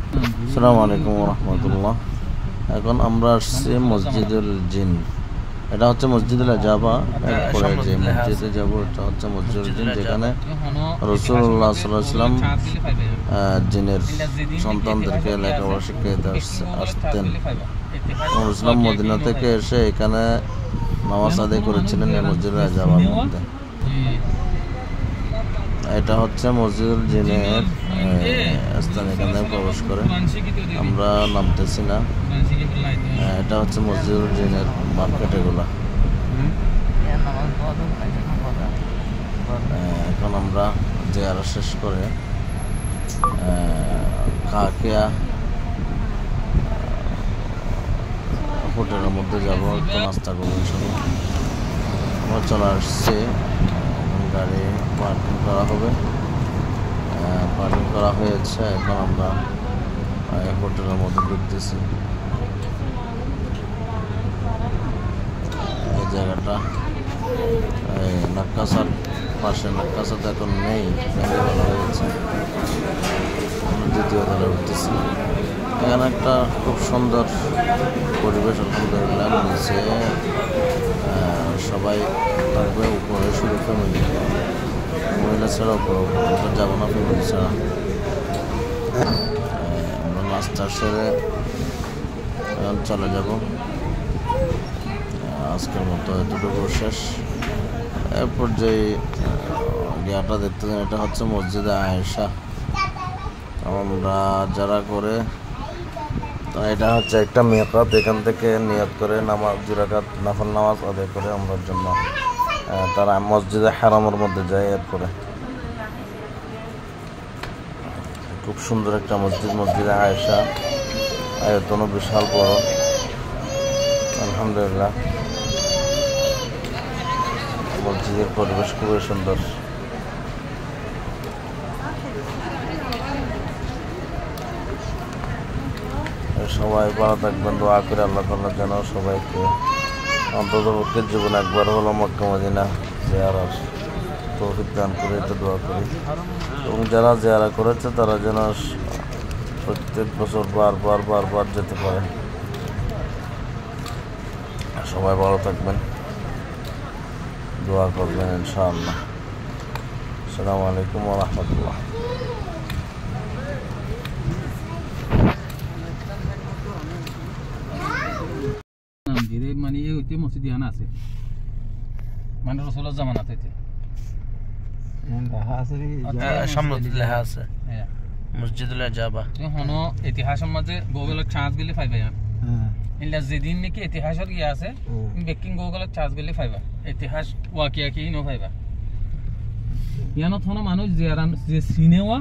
আসসালামু আলাইকুম ওয়া রাহমাতুল্লাহ। এখন আমরা আসছি মসজিদুল জিন। এটা হচ্ছে মসজিদুল আজাবা। এরপরে যে মসজিদে যাব এটা হচ্ছে মসজিদুল জিন, যেখানে রাসূলুল্লাহ সাল্লাল্লাহু আলাইহি ওয়াসাল্লাম জিনের সন্তানদেরকে লেখাপড়া শিখাইতে আসতেন। মুসলিম মদিনা থেকে এসে এখানে নামাজ আদায় করেছিলেন এই মসজিদুল আজাবার মধ্যে। এটা হচ্ছে মসজিদুল জিনের স্থান, এখানে প্রবেশ করে আমরা নামতেছি না। এটা হচ্ছে মসজিদুল জিনের মার্কেট। এগুলা এখন আমরা জিয়ারা শেষ করে কাকিয়া হোটেলের মধ্যে যাবো, একটু নাস্তা করবো ইনশাআল্লাহ। আমরা চলে আসছি, গাড়ি পার্কিং করা হবে, পার্কিং করা হয়েছে। এখন আমরা হোটেলের মধ্যে ঢুকতেছি। এই জায়গাটা নাক্কাসার পাশে, নাক্কাসা তো এখন নেই, ভেঙে ফেলা হয়েছে। আমরা দ্বিতীয় তলে উঠতেছি। এখানে একটা খুব সুন্দর পরিবেশ, আলহামদুলিল্লাহ। নিচে সবাই থাকবে, উপরে শুধু ফ্যামিলি, মহিলা ছাড়া উপরে যাবো না ফ্যামিলি ছাড়া। আমরা নাস্তা সেরে চলে যাব। আজকের মতো এতটুকু শেষ। এরপর যে ইয়াটা দেখতেছেন, এটা হচ্ছে মসজিদে আয়েশা। আমরা যারা করে এটা হচ্ছে একটা মিকাত, এখান থেকে নিয়ত করে নামাজ 2 রাকাত নফল নামাজ আদায় করে আমরার জন্য তারা মসজিদে হারামের মধ্যে যায়। এরপরে খুব সুন্দর একটা মসজিদ, মসজিদে আয়েশা। আয়তনও বিশাল বড়, আলহামদুলিল্লাহ। মসজিদের পরিবেশ খুবই সুন্দর। সবাই ভালো থাকবেন, দোয়া করে আল্লাহ তাআলা যেন সবাইকে অন্ততপক্ষে জীবনে একবার হলো মক্কা মদিনা জিয়ারার তৌফিক দান করে, এটা দোয়া করি। এবং যারা জিয়ারা করেছে তারা যেন প্রত্যেক বছর বারবার যেতে পারে। সবাই ভালো থাকবেন, দোয়া করবেন ইনশাআল্লাহ। আসসালামু আলাইকুম ওয়া রাহমাতুল্লাহ। মানে এই মসজিদ ইয়ানা আছে, মানে রাসূলুল্লাহ জামানাতে সামনে লেখা আছে মসজিদুল আজাবা। হনো ইতিহাসের মাঝে গুগলের চান্স গলি পাইবা। ইল্লা যেদিন নাকি ইতিহাসের ইয়া আছে, বেকিং গুগলের চান্স গলি পাইবা, ইতিহাস ওয়াকিয়া কি নো পাইবা। ইয়ানত হনো মানুষ যে সিনেমা